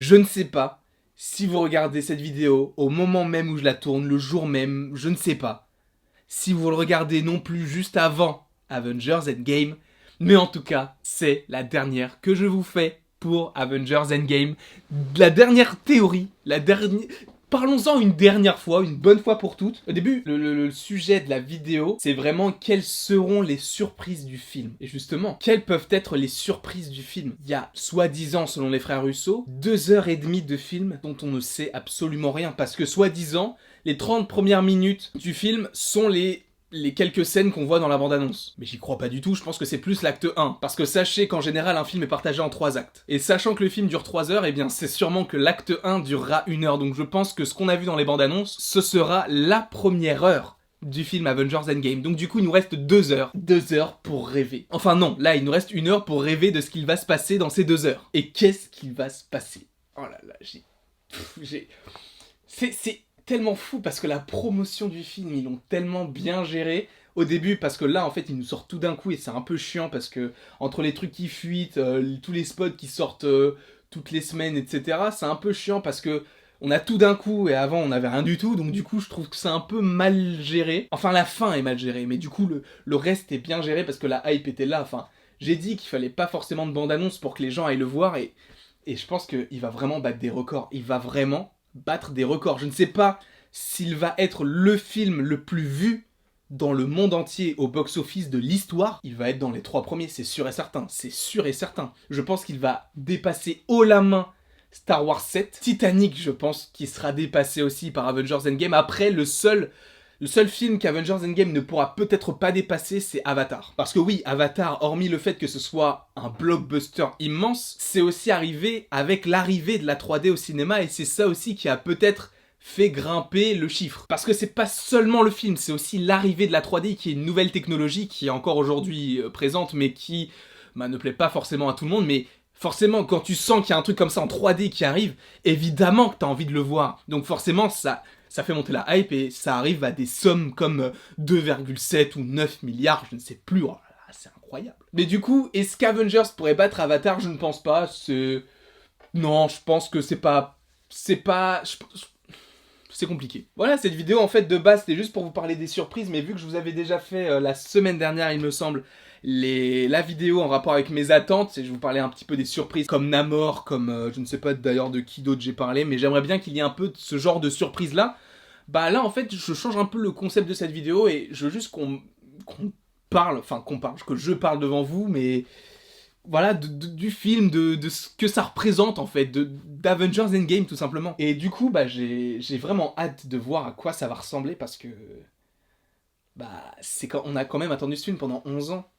Je ne sais pas si vous regardez cette vidéo au moment même où je la tourne, le jour même, je ne sais pas. Si vous le regardez non plus juste avant Avengers Endgame, mais en tout cas, c'est la dernière que je vous fais pour Avengers Endgame. La dernière théorie, la dernière... Parlons-en une dernière fois, une bonne fois pour toutes. Au début, le sujet de la vidéo, c'est vraiment quelles seront les surprises du film. Et justement, quelles peuvent être les surprises du film? Il y a, soi-disant, selon les frères Russo, 2h30 de film dont on ne sait absolument rien. Parce que, soi-disant, les 30 premières minutes du film sont les quelques scènes qu'on voit dans la bande-annonce. Mais j'y crois pas du tout, je pense que c'est plus l'acte 1. Parce que sachez qu'en général, un film est partagé en 3 actes. Et sachant que le film dure 3 heures, eh bien c'est sûrement que l'acte 1 durera 1 heure. Donc je pense que ce qu'on a vu dans les bandes-annonces, ce sera la première heure du film Avengers Endgame. Donc du coup, il nous reste 2 heures. 2 heures pour rêver. Enfin non, là, il nous reste 1 heure pour rêver de ce qu'il va se passer dans ces 2 heures. Et qu'est-ce qu'il va se passer? Oh là là, c'est tellement fou parce que la promotion du film, ils l'ont tellement bien géré au début, parce que là en fait ils nous sortent tout d'un coup et c'est un peu chiant parce que entre les trucs qui fuitent, tous les spots qui sortent toutes les semaines, etc., c'est un peu chiant parce que on a tout d'un coup et avant on n'avait rien du tout, donc du coup je trouve que c'est un peu mal géré. Enfin la fin est mal gérée, mais du coup le reste est bien géré parce que la hype était là. Enfin j'ai dit qu'il fallait pas forcément de bande-annonce pour que les gens aillent le voir et je pense qu'il va vraiment battre des records. Il va vraiment battre des records. Je ne sais pas s'il va être le film le plus vu dans le monde entier au box-office de l'histoire. Il va être dans les 3 premiers, c'est sûr et certain. C'est sûr et certain. Je pense qu'il va dépasser haut la main Star Wars 7. Titanic, je pense qu'il sera dépassé aussi par Avengers Endgame. Après, le seul film qu'Avengers Endgame ne pourra peut-être pas dépasser, c'est Avatar. Parce que oui, Avatar, hormis le fait que ce soit un blockbuster immense, c'est aussi arrivé avec l'arrivée de la 3D au cinéma, et c'est ça aussi qui a peut-être fait grimper le chiffre. Parce que c'est pas seulement le film, c'est aussi l'arrivée de la 3D qui est une nouvelle technologie qui est encore aujourd'hui présente, mais qui ne plaît pas forcément à tout le monde, mais forcément, quand tu sens qu'il y a un truc comme ça en 3D qui arrive, évidemment que t'as envie de le voir. Donc forcément, ça fait monter la hype et ça arrive à des sommes comme 2,7 ou 9 milliards, je ne sais plus. Oh là là, c'est incroyable. Mais du coup, est-ce qu'Avengers pourrait battre Avatar? Je ne pense pas. Non, je pense que c'est pas... C'est compliqué. Voilà, cette vidéo en fait de base c'était juste pour vous parler des surprises, mais vu que je vous avais déjà fait la semaine dernière il me semble la vidéo en rapport avec mes attentes, et je vous parlais un petit peu des surprises comme Namor, comme je ne sais pas d'ailleurs de qui d'autre j'ai parlé, mais j'aimerais bien qu'il y ait un peu de ce genre de surprise là. Bah là en fait je change un peu le concept de cette vidéo et je veux juste qu'on parle, que je parle devant vous, mais voilà, du film, de ce que ça représente en fait, d'Avengers Endgame tout simplement. Et du coup, bah j'ai vraiment hâte de voir à quoi ça va ressembler parce que on a quand même attendu ce film pendant 11 ans.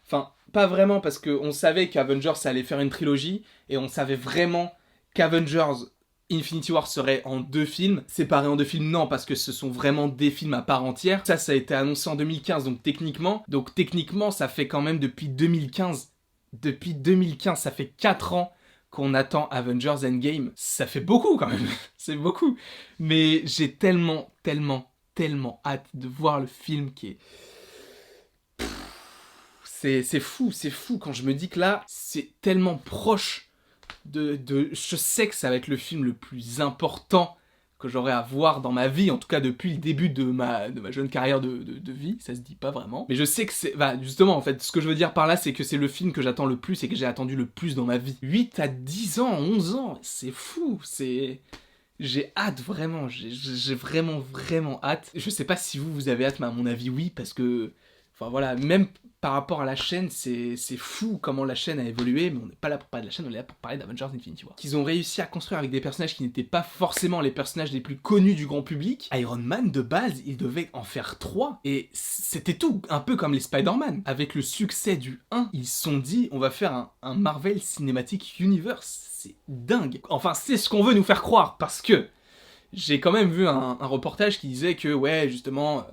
Enfin, pas vraiment parce qu'on savait qu'Avengers ça allait faire une trilogie et on savait vraiment qu'Avengers Infinity War serait en 2 films, séparés en 2 films, non, parce que ce sont vraiment des films à part entière. Ça a été annoncé en 2015, donc techniquement, ça fait quand même depuis 2015. Depuis 2015, ça fait 4 ans qu'on attend Avengers Endgame. Ça fait beaucoup quand même, c'est beaucoup. Mais j'ai tellement hâte de voir le film qui est... C'est fou quand je me dis que là, c'est tellement proche je sais que ça va être le film le plus important que j'aurai à voir dans ma vie, en tout cas depuis le début de ma jeune carrière de vie, ça se dit pas vraiment. Mais je sais que c'est... justement, en fait, ce que je veux dire par là, c'est que c'est le film que j'attends le plus et que j'ai attendu le plus dans ma vie. 8 à 10 ans, 11 ans, c'est fou, c'est... J'ai hâte, vraiment, j'ai vraiment hâte. Je sais pas si vous avez hâte, mais à mon avis, oui, parce que... Enfin voilà, même par rapport à la chaîne, c'est fou comment la chaîne a évolué, mais on n'est pas là pour parler de la chaîne, on est là pour parler d'Avengers Infinity War. Qu'ils ont réussi à construire avec des personnages qui n'étaient pas forcément les personnages les plus connus du grand public. Iron Man, de base, il devait en faire 3, et c'était tout, un peu comme les Spider-Man. Avec le succès du 1, ils se sont dit, on va faire un Marvel Cinematic Universe. C'est dingue. Enfin, c'est ce qu'on veut nous faire croire, parce que j'ai quand même vu un reportage qui disait que, ouais, justement...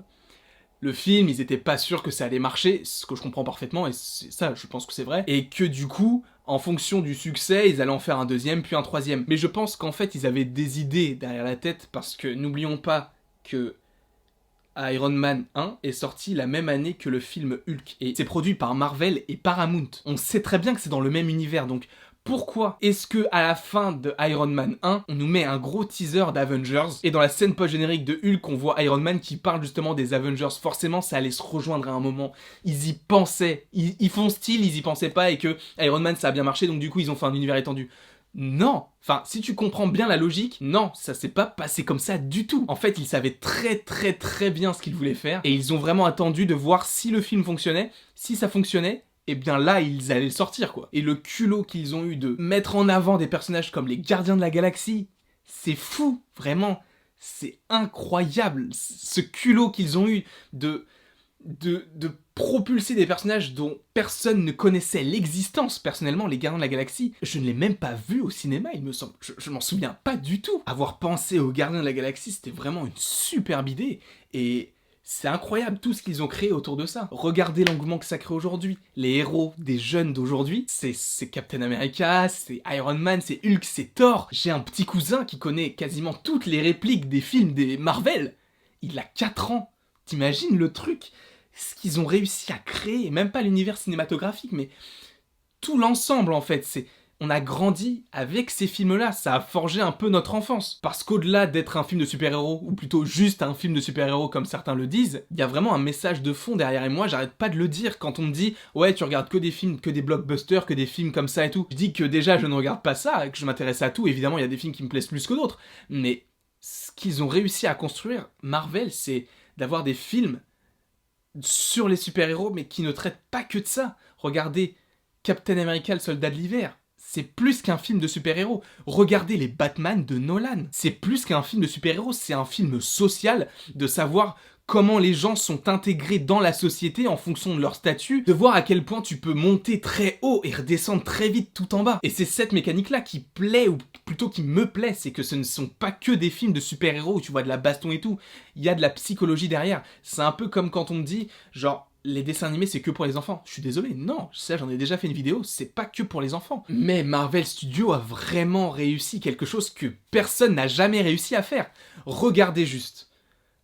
Le film, ils étaient pas sûrs que ça allait marcher, ce que je comprends parfaitement, et ça, je pense que c'est vrai, et que du coup, en fonction du succès, ils allaient en faire un 2e, puis un 3e. Mais je pense qu'en fait, ils avaient des idées derrière la tête, parce que n'oublions pas que Iron Man 1 est sorti la même année que le film Hulk, et c'est produit par Marvel et Paramount. On sait très bien que c'est dans le même univers, donc Pourquoi est-ce que à la fin de Iron Man 1, on nous met un gros teaser d'Avengers et dans la scène post-générique de Hulk, on voit Iron Man qui parle justement des Avengers. Forcément, ça allait se rejoindre à un moment. Ils y pensaient. Ils font style, ils y pensaient pas et que Iron Man ça a bien marché, donc du coup ils ont fait un univers étendu. Non, enfin, si tu comprends bien la logique, non, ça s'est pas passé comme ça du tout. En fait, ils savaient très bien ce qu'ils voulaient faire, et ils ont vraiment attendu de voir si le film fonctionnait. Si ça fonctionnait, et bien là, ils allaient le sortir, quoi. Et le culot qu'ils ont eu de mettre en avant des personnages comme les Gardiens de la Galaxie, c'est fou, vraiment. C'est incroyable, ce culot qu'ils ont eu de propulser des personnages dont personne ne connaissait l'existence. Personnellement, les Gardiens de la Galaxie, je ne l'ai même pas vu au cinéma, il me semble. Je m'en souviens pas du tout. Avoir pensé aux Gardiens de la Galaxie, c'était vraiment une superbe idée. Et c'est incroyable tout ce qu'ils ont créé autour de ça. Regardez l'engouement que ça crée aujourd'hui. Les héros des jeunes d'aujourd'hui, c'est Captain America, c'est Iron Man, c'est Hulk, c'est Thor. J'ai un petit cousin qui connaît quasiment toutes les répliques des films des Marvel. Il a 4 ans. T'imagines le truc? Ce qu'ils ont réussi à créer, même pas l'univers cinématographique, mais tout l'ensemble en fait, on a grandi avec ces films-là, ça a forgé un peu notre enfance. Parce qu'au-delà d'être un film de super-héros, ou plutôt juste un film de super-héros comme certains le disent, il y a vraiment un message de fond derrière, et moi j'arrête pas de le dire quand on me dit « Ouais, tu regardes que des films, que des blockbusters, que des films comme ça et tout ». Je dis que déjà je ne regarde pas ça, et que je m'intéresse à tout, évidemment il y a des films qui me plaisent plus que d'autres, mais ce qu'ils ont réussi à construire, Marvel, c'est d'avoir des films sur les super-héros, mais qui ne traitent pas que de ça. Regardez Captain America, le soldat de l'hiver. C'est plus qu'un film de super-héros. Regardez les Batman de Nolan. C'est plus qu'un film de super-héros, c'est un film social de savoir comment les gens sont intégrés dans la société en fonction de leur statut, de voir à quel point tu peux monter très haut et redescendre très vite tout en bas. Et c'est cette mécanique-là qui plaît, ou plutôt qui me plaît, c'est que ce ne sont pas que des films de super-héros où tu vois de la baston et tout, il y a de la psychologie derrière. C'est un peu comme quand on me dit, genre, les dessins animés c'est que pour les enfants. Je suis désolé, non, ça j'en ai déjà fait une vidéo, c'est pas que pour les enfants. Mais Marvel Studios a vraiment réussi quelque chose que personne n'a jamais réussi à faire. Regardez juste.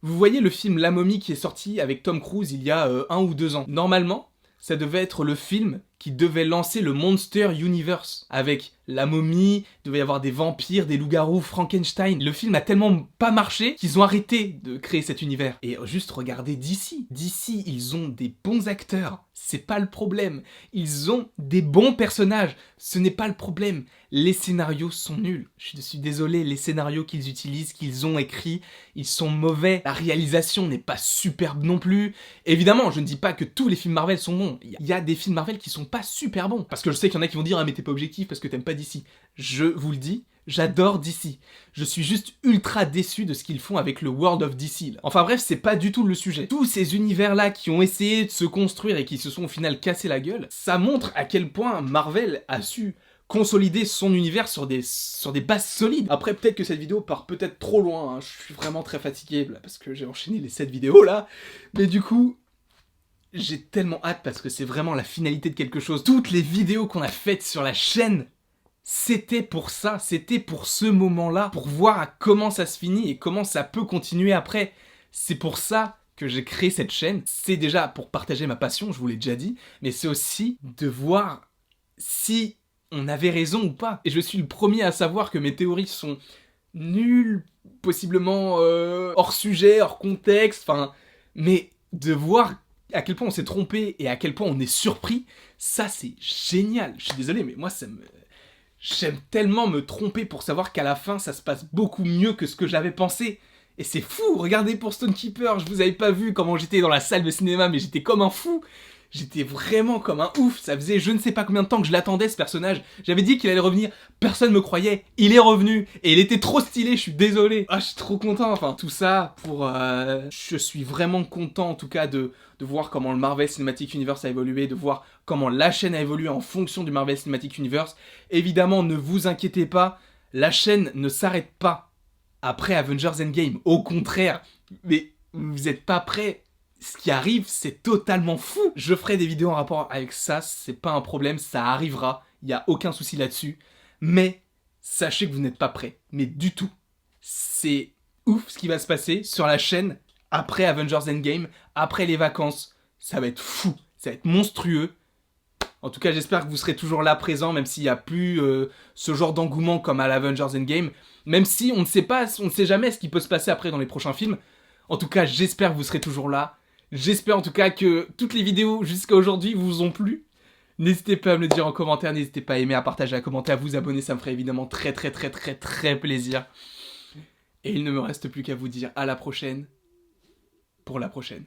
Vous voyez le film La Momie qui est sorti avec Tom Cruise il y a 1 ou 2 ans. Normalement, ça devait être le film qui devait lancer le Monster Universe. Avec la momie, il devait y avoir des vampires, des loups-garous, Frankenstein. Le film a tellement pas marché qu'ils ont arrêté de créer cet univers. Et juste regardez DC. DC, ils ont des bons acteurs. C'est pas le problème. Ils ont des bons personnages. Ce n'est pas le problème. Les scénarios sont nuls. Je suis désolé, les scénarios qu'ils utilisent, qu'ils ont écrits, ils sont mauvais. La réalisation n'est pas superbe non plus. Évidemment, je ne dis pas que tous les films Marvel sont bons. Il y a des films Marvel qui sont pas super bons. Parce que je sais qu'il y en a qui vont dire « Ah mais t'es pas objectif parce que t'aimes pas DC ». Je vous le dis, j'adore DC. Je suis juste ultra déçu de ce qu'ils font avec le World of DC. Là. Enfin bref, c'est pas du tout le sujet. Tous ces univers-là qui ont essayé de se construire et qui se sont au final cassés la gueule, ça montre à quel point Marvel a su consolider son univers sur des bases solides. Après, peut-être que cette vidéo part peut-être trop loin, hein. Je suis vraiment très fatigué, là, parce que j'ai enchaîné les 7 vidéos, là. Mais du coup, j'ai tellement hâte, parce que c'est vraiment la finalité de quelque chose. Toutes les vidéos qu'on a faites sur la chaîne, c'était pour ça, c'était pour ce moment-là, pour voir comment ça se finit et comment ça peut continuer après. C'est pour ça que j'ai créé cette chaîne. C'est déjà pour partager ma passion, je vous l'ai déjà dit, mais c'est aussi de voir si on avait raison ou pas. Et je suis le premier à savoir que mes théories sont nulles, possiblement hors sujet, hors contexte, enfin... Mais de voir à quel point on s'est trompé et à quel point on est surpris, ça c'est génial. Je suis désolé, mais moi ça me... J'aime tellement me tromper pour savoir qu'à la fin ça se passe beaucoup mieux que ce que j'avais pensé. Et c'est fou, regardez pour Stonekeeper, je vous avais pas vu comment j'étais dans la salle de cinéma, mais j'étais comme un fou. J'étais vraiment comme un ouf, ça faisait je ne sais pas combien de temps que je l'attendais ce personnage. J'avais dit qu'il allait revenir, personne me croyait, il est revenu, et il était trop stylé, je suis désolé. Ah, je suis trop content, enfin, tout ça pour... Je suis vraiment content en tout cas de voir comment le Marvel Cinematic Universe a évolué, de voir comment la chaîne a évolué en fonction du Marvel Cinematic Universe. Évidemment, ne vous inquiétez pas, la chaîne ne s'arrête pas après Avengers Endgame, au contraire, mais vous êtes pas prêts. Ce qui arrive, c'est totalement fou. Je ferai des vidéos en rapport avec ça, c'est pas un problème, ça arrivera, il y a aucun souci là-dessus. Mais sachez que vous n'êtes pas prêts, mais du tout. C'est ouf ce qui va se passer sur la chaîne après Avengers Endgame, après les vacances. Ça va être fou, ça va être monstrueux. En tout cas, j'espère que vous serez toujours là présent, même s'il n'y a plus ce genre d'engouement comme à l'Avengers Endgame. Même si on ne sait jamais ce qui peut se passer après dans les prochains films. En tout cas, j'espère que vous serez toujours là. J'espère en tout cas que toutes les vidéos jusqu'à aujourd'hui vous ont plu. N'hésitez pas à me le dire en commentaire, n'hésitez pas à aimer, à partager, à commenter, à vous abonner, ça me ferait évidemment très très très très très plaisir. Et il ne me reste plus qu'à vous dire à la prochaine, pour la prochaine.